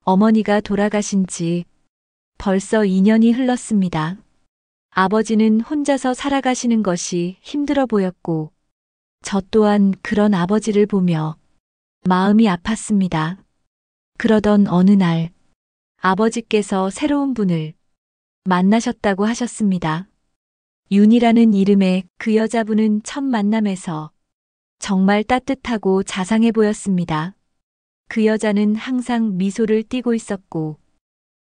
어머니가 돌아가신 지 벌써 2년이 흘렀습니다. 아버지는 혼자서 살아가시는 것이 힘들어 보였고, 저 또한 그런 아버지를 보며 마음이 아팠습니다. 그러던 어느 날, 아버지께서 새로운 분을 만나셨다고 하셨습니다. 윤이라는 이름의 그 여자분은 첫 만남에서 정말 따뜻하고 자상해 보였습니다. 그 여자는 항상 미소를 띠고 있었고,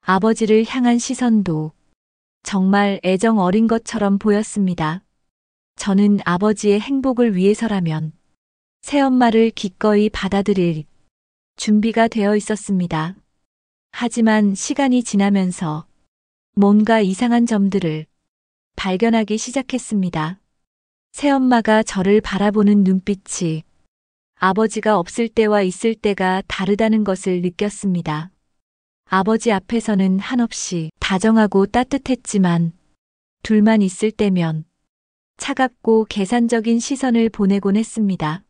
아버지를 향한 시선도 정말 애정 어린 것처럼 보였습니다. 저는 아버지의 행복을 위해서라면 새엄마를 기꺼이 받아들일 준비가 되어 있었습니다. 하지만 시간이 지나면서 뭔가 이상한 점들을 발견하기 시작했습니다. 새엄마가 저를 바라보는 눈빛이 아버지가 없을 때와 있을 때가 다르다는 것을 느꼈습니다. 아버지 앞에서는 한없이 다정하고 따뜻했지만 둘만 있을 때면 차갑고 계산적인 시선을 보내곤 했습니다.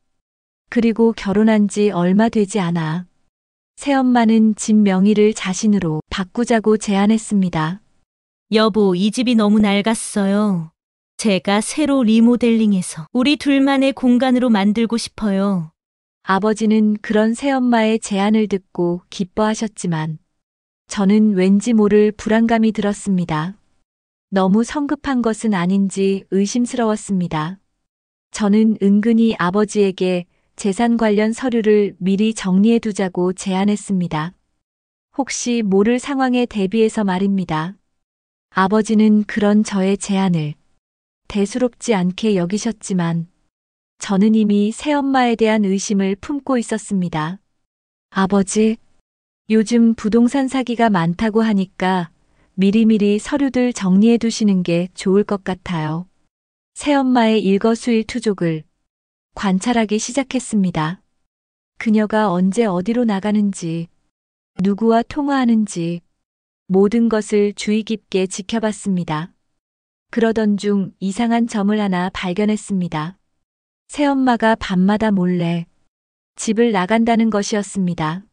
그리고 결혼한 지 얼마 되지 않아 새엄마는 집 명의를 자신으로 바꾸자고 제안했습니다. 여보, 이 집이 너무 낡았어요. 제가 새로 리모델링해서 우리 둘만의 공간으로 만들고 싶어요. 아버지는 그런 새엄마의 제안을 듣고 기뻐하셨지만 저는 왠지 모를 불안감이 들었습니다. 너무 성급한 것은 아닌지 의심스러웠습니다. 저는 은근히 아버지에게 재산 관련 서류를 미리 정리해 두자고 제안했습니다. 혹시 모를 상황에 대비해서 말입니다. 아버지는 그런 저의 제안을 대수롭지 않게 여기셨지만 저는 이미 새엄마에 대한 의심을 품고 있었습니다. 아버지, 요즘 부동산 사기가 많다고 하니까 미리미리 서류들 정리해 두시는 게 좋을 것 같아요. 새엄마의 일거수일투족을 관찰하기 시작했습니다. 그녀가 언제 어디로 나가는지, 누구와 통화하는지 모든 것을 주의 깊게 지켜봤습니다. 그러던 중 이상한 점을 하나 발견했습니다. 새엄마가 밤마다 몰래 집을 나간다는 것이었습니다.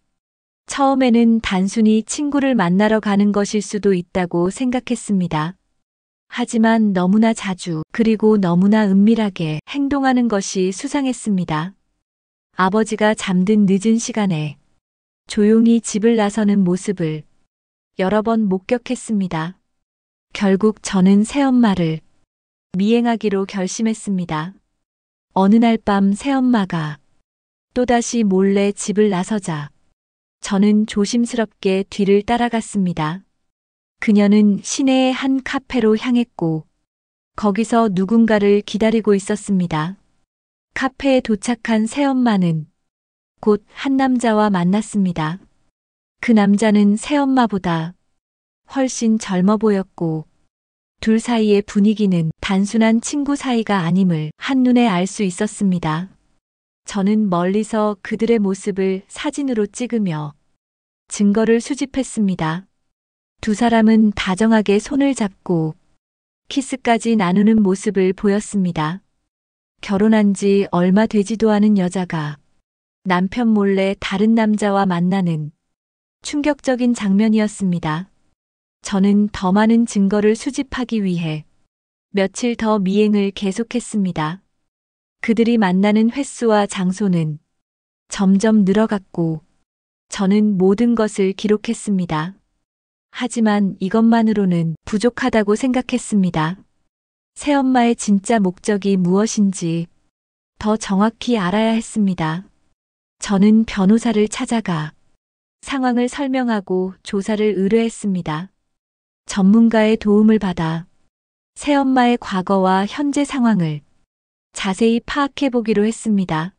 처음에는 단순히 친구를 만나러 가는 것일 수도 있다고 생각했습니다. 하지만 너무나 자주 그리고 너무나 은밀하게 행동하는 것이 수상했습니다. 아버지가 잠든 늦은 시간에 조용히 집을 나서는 모습을 여러 번 목격했습니다. 결국 저는 새엄마를 미행하기로 결심했습니다. 어느 날 밤 새엄마가 또다시 몰래 집을 나서자 저는 조심스럽게 뒤를 따라갔습니다. 그녀는 시내의 한 카페로 향했고 거기서 누군가를 기다리고 있었습니다. 카페에 도착한 새엄마는 곧 한 남자와 만났습니다. 그 남자는 새엄마보다 훨씬 젊어 보였고 둘 사이의 분위기는 단순한 친구 사이가 아님을 한눈에 알 수 있었습니다. 저는 멀리서 그들의 모습을 사진으로 찍으며 증거를 수집했습니다. 두 사람은 다정하게 손을 잡고 키스까지 나누는 모습을 보였습니다. 결혼한 지 얼마 되지도 않은 여자가 남편 몰래 다른 남자와 만나는 충격적인 장면이었습니다. 저는 더 많은 증거를 수집하기 위해 며칠 더 미행을 계속했습니다. 그들이 만나는 횟수와 장소는 점점 늘어갔고 저는 모든 것을 기록했습니다. 하지만 이것만으로는 부족하다고 생각했습니다. 새엄마의 진짜 목적이 무엇인지 더 정확히 알아야 했습니다. 저는 변호사를 찾아가 상황을 설명하고 조사를 의뢰했습니다. 전문가의 도움을 받아 새엄마의 과거와 현재 상황을 자세히 파악해 보기로 했습니다.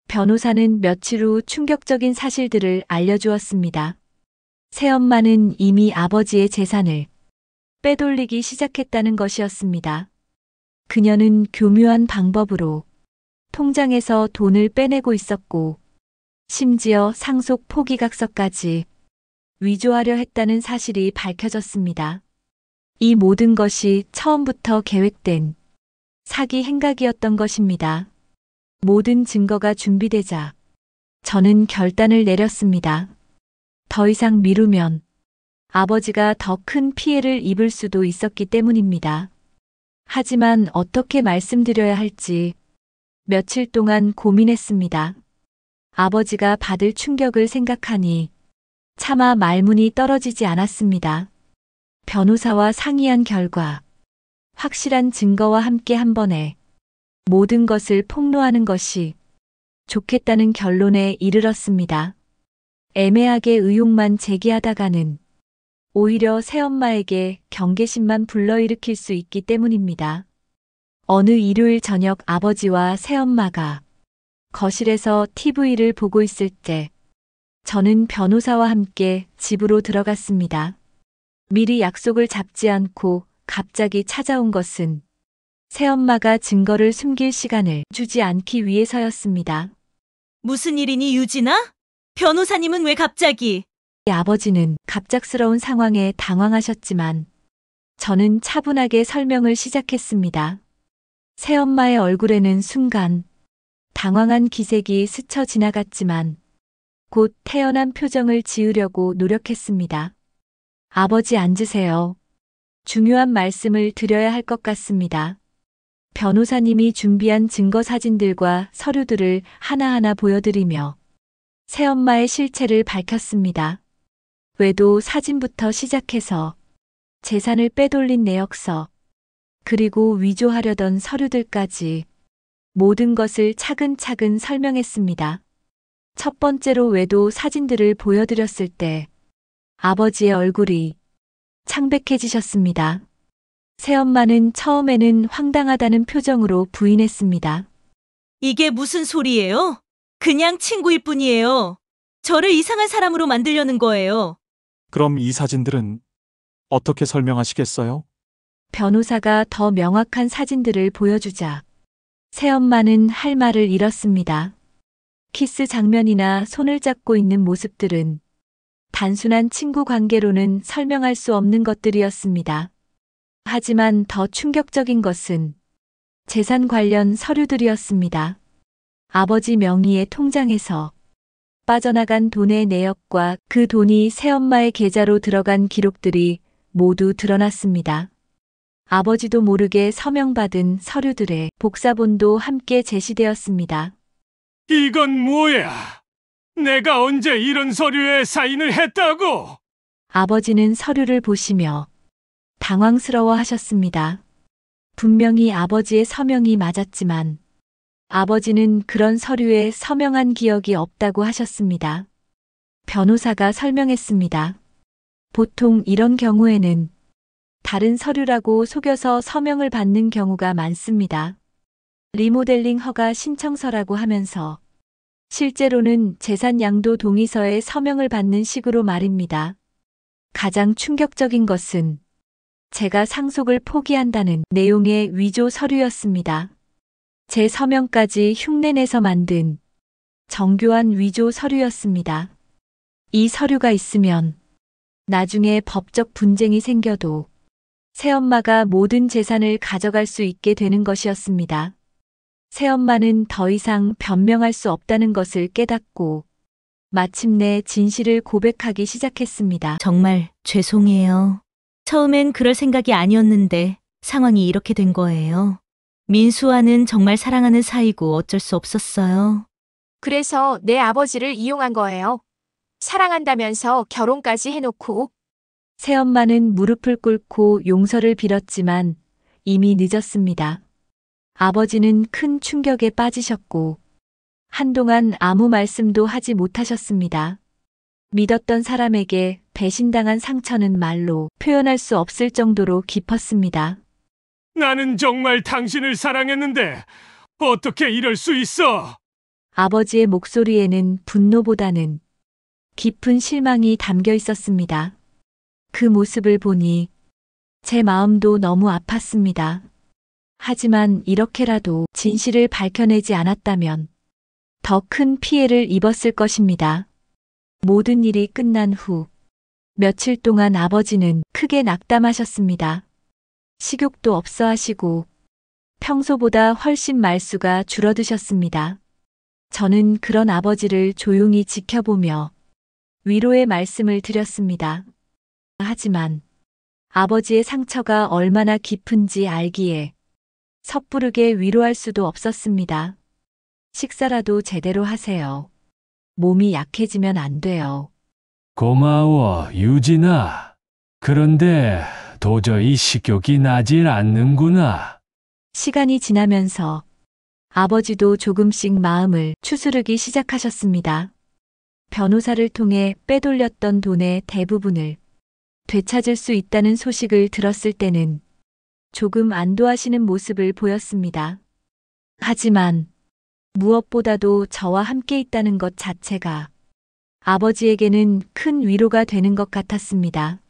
변호사는 며칠 후 충격적인 사실들을 알려주었습니다. 새엄마는 이미 아버지의 재산을 빼돌리기 시작했다는 것이었습니다. 그녀는 교묘한 방법으로 통장에서 돈을 빼내고 있었고 심지어 상속 포기각서까지 위조하려 했다는 사실이 밝혀졌습니다. 이 모든 것이 처음부터 계획된 사기 행각이었던 것입니다. 모든 증거가 준비되자 저는 결단을 내렸습니다. 더 이상 미루면 아버지가 더 큰 피해를 입을 수도 있었기 때문입니다. 하지만 어떻게 말씀드려야 할지 며칠 동안 고민했습니다. 아버지가 받을 충격을 생각하니 차마 말문이 떨어지지 않았습니다. 변호사와 상의한 결과 확실한 증거와 함께 한 번에 모든 것을 폭로하는 것이 좋겠다는 결론에 이르렀습니다. 애매하게 의혹만 제기하다가는 오히려 새엄마에게 경계심만 불러일으킬 수 있기 때문입니다. 어느 일요일 저녁 아버지와 새엄마가 거실에서 TV를 보고 있을 때 저는 변호사와 함께 집으로 들어갔습니다. 미리 약속을 잡지 않고 갑자기 찾아온 것은 새엄마가 증거를 숨길 시간을 주지 않기 위해서였습니다. 무슨 일이니, 유진아? 변호사님은 왜 갑자기? 아버지는 갑작스러운 상황에 당황하셨지만 저는 차분하게 설명을 시작했습니다. 새엄마의 얼굴에는 순간 당황한 기색이 스쳐 지나갔지만 곧 태연한 표정을 지으려고 노력했습니다. 아버지 앉으세요. 중요한 말씀을 드려야 할 것 같습니다. 변호사님이 준비한 증거 사진들과 서류들을 하나하나 보여드리며 새엄마의 실체를 밝혔습니다. 외도 사진부터 시작해서 재산을 빼돌린 내역서, 그리고 위조하려던 서류들까지 모든 것을 차근차근 설명했습니다. 첫 번째로 외도 사진들을 보여드렸을 때 아버지의 얼굴이 창백해지셨습니다. 새엄마는 처음에는 황당하다는 표정으로 부인했습니다. 이게 무슨 소리예요? 그냥 친구일 뿐이에요. 저를 이상한 사람으로 만들려는 거예요. 그럼 이 사진들은 어떻게 설명하시겠어요? 변호사가 더 명확한 사진들을 보여주자 새엄마는 할 말을 잃었습니다. 키스 장면이나 손을 잡고 있는 모습들은 단순한 친구 관계로는 설명할 수 없는 것들이었습니다. 하지만 더 충격적인 것은 재산 관련 서류들이었습니다. 아버지 명의의 통장에서 빠져나간 돈의 내역과 그 돈이 새엄마의 계좌로 들어간 기록들이 모두 드러났습니다. 아버지도 모르게 서명받은 서류들의 복사본도 함께 제시되었습니다. 이건 뭐야? 내가 언제 이런 서류에 사인을 했다고? 아버지는 서류를 보시며 당황스러워 하셨습니다. 분명히 아버지의 서명이 맞았지만 아버지는 그런 서류에 서명한 기억이 없다고 하셨습니다. 변호사가 설명했습니다. 보통 이런 경우에는 다른 서류라고 속여서 서명을 받는 경우가 많습니다. 리모델링 허가 신청서라고 하면서 실제로는 재산 양도 동의서에 서명을 받는 식으로 말입니다. 가장 충격적인 것은 제가 상속을 포기한다는 내용의 위조 서류였습니다. 제 서명까지 흉내내서 만든 정교한 위조 서류였습니다. 이 서류가 있으면 나중에 법적 분쟁이 생겨도 새엄마가 모든 재산을 가져갈 수 있게 되는 것이었습니다. 새엄마는 더 이상 변명할 수 없다는 것을 깨닫고 마침내 진실을 고백하기 시작했습니다. 정말 죄송해요. 처음엔 그럴 생각이 아니었는데 상황이 이렇게 된 거예요. 민수와는 정말 사랑하는 사이고 어쩔 수 없었어요. 그래서 내 아버지를 이용한 거예요. 사랑한다면서 결혼까지 해놓고. 새엄마는 무릎을 꿇고 용서를 빌었지만 이미 늦었습니다. 아버지는 큰 충격에 빠지셨고 한동안 아무 말씀도 하지 못하셨습니다. 믿었던 사람에게 배신당한 상처는 말로 표현할 수 없을 정도로 깊었습니다. 나는 정말 당신을 사랑했는데 어떻게 이럴 수 있어? 아버지의 목소리에는 분노보다는 깊은 실망이 담겨 있었습니다. 그 모습을 보니 제 마음도 너무 아팠습니다. 하지만 이렇게라도 진실을 밝혀내지 않았다면 더 큰 피해를 입었을 것입니다. 모든 일이 끝난 후 며칠 동안 아버지는 크게 낙담하셨습니다. 식욕도 없어 하시고 평소보다 훨씬 말수가 줄어드셨습니다. 저는 그런 아버지를 조용히 지켜보며 위로의 말씀을 드렸습니다. 하지만 아버지의 상처가 얼마나 깊은지 알기에 섣부르게 위로할 수도 없었습니다. 식사라도 제대로 하세요. 몸이 약해지면 안 돼요. 고마워, 유진아. 그런데 도저히 식욕이 나질 않는구나. 시간이 지나면서 아버지도 조금씩 마음을 추스르기 시작하셨습니다. 변호사를 통해 빼돌렸던 돈의 대부분을 되찾을 수 있다는 소식을 들었을 때는 조금 안도하시는 모습을 보였습니다. 하지만 무엇보다도 저와 함께 있다는 것 자체가 아버지에게는 큰 위로가 되는 것 같았습니다.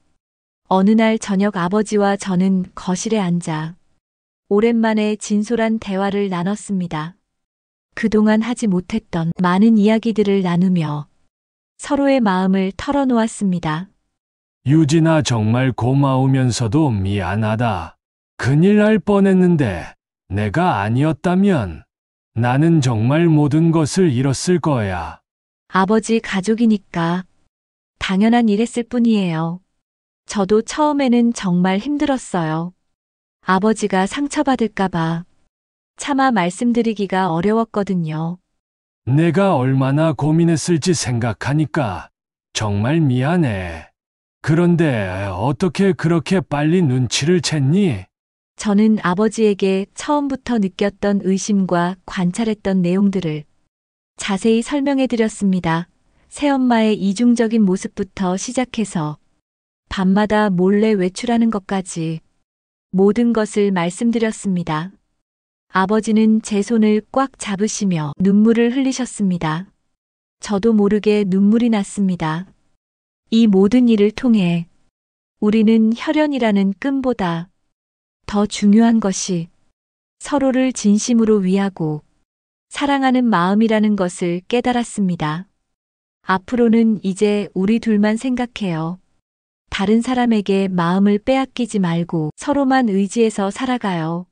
어느 날 저녁 아버지와 저는 거실에 앉아 오랜만에 진솔한 대화를 나눴습니다. 그동안 하지 못했던 많은 이야기들을 나누며 서로의 마음을 털어놓았습니다. 유진아, 정말 고마우면서도 미안하다. 큰일 날 뻔했는데 내가 아니었다면 나는 정말 모든 것을 잃었을 거야. 아버지 가족이니까 당연한 일 했을 뿐이에요. 저도 처음에는 정말 힘들었어요. 아버지가 상처받을까봐 차마 말씀드리기가 어려웠거든요. 내가 얼마나 고민했을지 생각하니까 정말 미안해. 그런데 어떻게 그렇게 빨리 눈치를 챘니? 저는 아버지에게 처음부터 느꼈던 의심과 관찰했던 내용들을 자세히 설명해 드렸습니다. 새엄마의 이중적인 모습부터 시작해서 밤마다 몰래 외출하는 것까지 모든 것을 말씀드렸습니다. 아버지는 제 손을 꽉 잡으시며 눈물을 흘리셨습니다. 저도 모르게 눈물이 났습니다. 이 모든 일을 통해 우리는 혈연이라는 끈보다 더 중요한 것이 서로를 진심으로 위하고 사랑하는 마음이라는 것을 깨달았습니다. 앞으로는 이제 우리 둘만 생각해요. 다른 사람에게 마음을 빼앗기지 말고 서로만 의지해서 살아가요.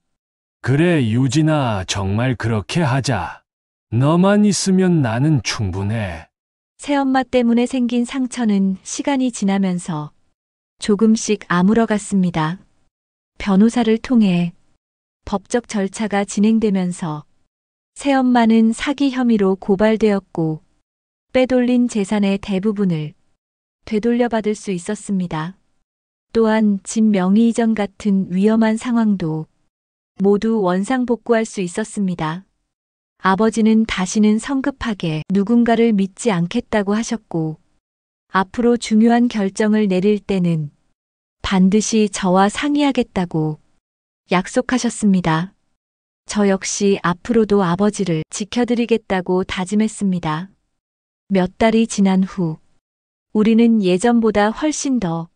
그래, 유진아, 정말 그렇게 하자. 너만 있으면 나는 충분해. 새엄마 때문에 생긴 상처는 시간이 지나면서 조금씩 아물어갔습니다. 변호사를 통해 법적 절차가 진행되면서 새엄마는 사기 혐의로 고발되었고 빼돌린 재산의 대부분을 되돌려받을 수 있었습니다. 또한 집 명의 이전 같은 위험한 상황도 모두 원상복구할 수 있었습니다. 아버지는 다시는 성급하게 누군가를 믿지 않겠다고 하셨고 앞으로 중요한 결정을 내릴 때는 반드시 저와 상의하겠다고 약속하셨습니다. 저 역시 앞으로도 아버지를 지켜드리겠다고 다짐했습니다. 몇 달이 지난 후 우리는 예전보다 훨씬 더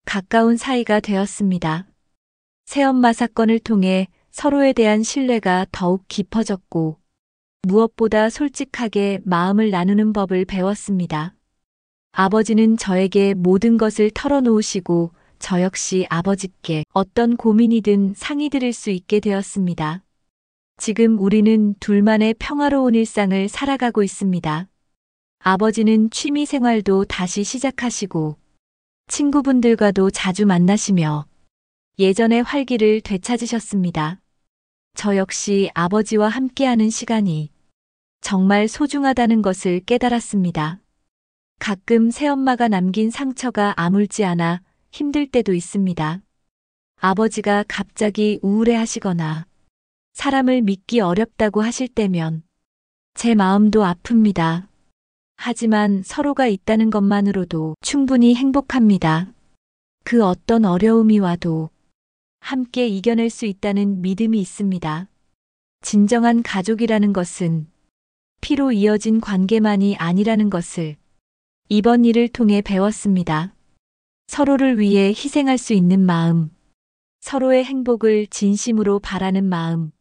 가까운 사이가 되었습니다. 새엄마 사건을 통해 서로에 대한 신뢰가 더욱 깊어졌고 무엇보다 솔직하게 마음을 나누는 법을 배웠습니다. 아버지는 저에게 모든 것을 털어놓으시고 저 역시 아버지께 어떤 고민이든 상의 드릴 수 있게 되었습니다. 지금 우리는 둘만의 평화로운 일상을 살아가고 있습니다. 아버지는 취미 생활도 다시 시작하시고 친구분들과도 자주 만나시며 예전의 활기를 되찾으셨습니다. 저 역시 아버지와 함께하는 시간이 정말 소중하다는 것을 깨달았습니다. 가끔 새엄마가 남긴 상처가 아물지 않아 힘들 때도 있습니다. 아버지가 갑자기 우울해하시거나 사람을 믿기 어렵다고 하실 때면 제 마음도 아픕니다. 하지만 서로가 있다는 것만으로도 충분히 행복합니다. 그 어떤 어려움이 와도 함께 이겨낼 수 있다는 믿음이 있습니다. 진정한 가족이라는 것은 피로 이어진 관계만이 아니라는 것을 이번 일을 통해 배웠습니다. 서로를 위해 희생할 수 있는 마음, 서로의 행복을 진심으로 바라는 마음,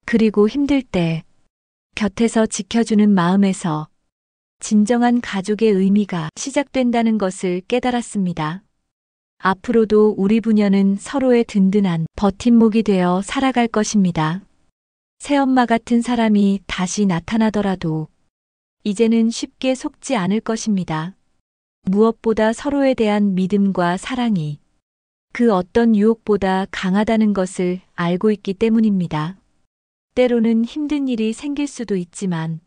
그리고 힘들 때 곁에서 지켜주는 마음에서 진정한 가족의 의미가 시작된다는 것을 깨달았습니다. 앞으로도 우리 부녀는 서로의 든든한 버팀목이 되어 살아갈 것입니다. 새엄마 같은 사람이 다시 나타나더라도 이제는 쉽게 속지 않을 것입니다. 무엇보다 서로에 대한 믿음과 사랑이 그 어떤 유혹보다 강하다는 것을 알고 있기 때문입니다. 때로는 힘든 일이 생길 수도 있지만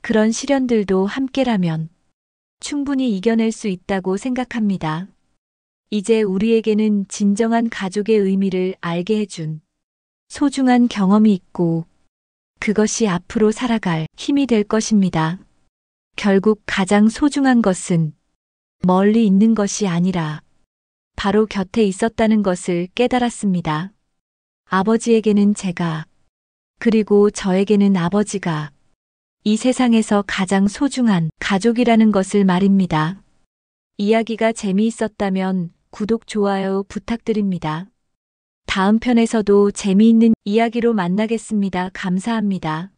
그런 시련들도 함께라면 충분히 이겨낼 수 있다고 생각합니다. 이제 우리에게는 진정한 가족의 의미를 알게 해준 소중한 경험이 있고 그것이 앞으로 살아갈 힘이 될 것입니다. 결국 가장 소중한 것은 멀리 있는 것이 아니라 바로 곁에 있었다는 것을 깨달았습니다. 아버지에게는 제가, 그리고 저에게는 아버지가 이 세상에서 가장 소중한 가족이라는 것을 말입니다. 이야기가 재미있었다면 구독, 좋아요 부탁드립니다. 다음 편에서도 재미있는 이야기로 만나겠습니다. 감사합니다.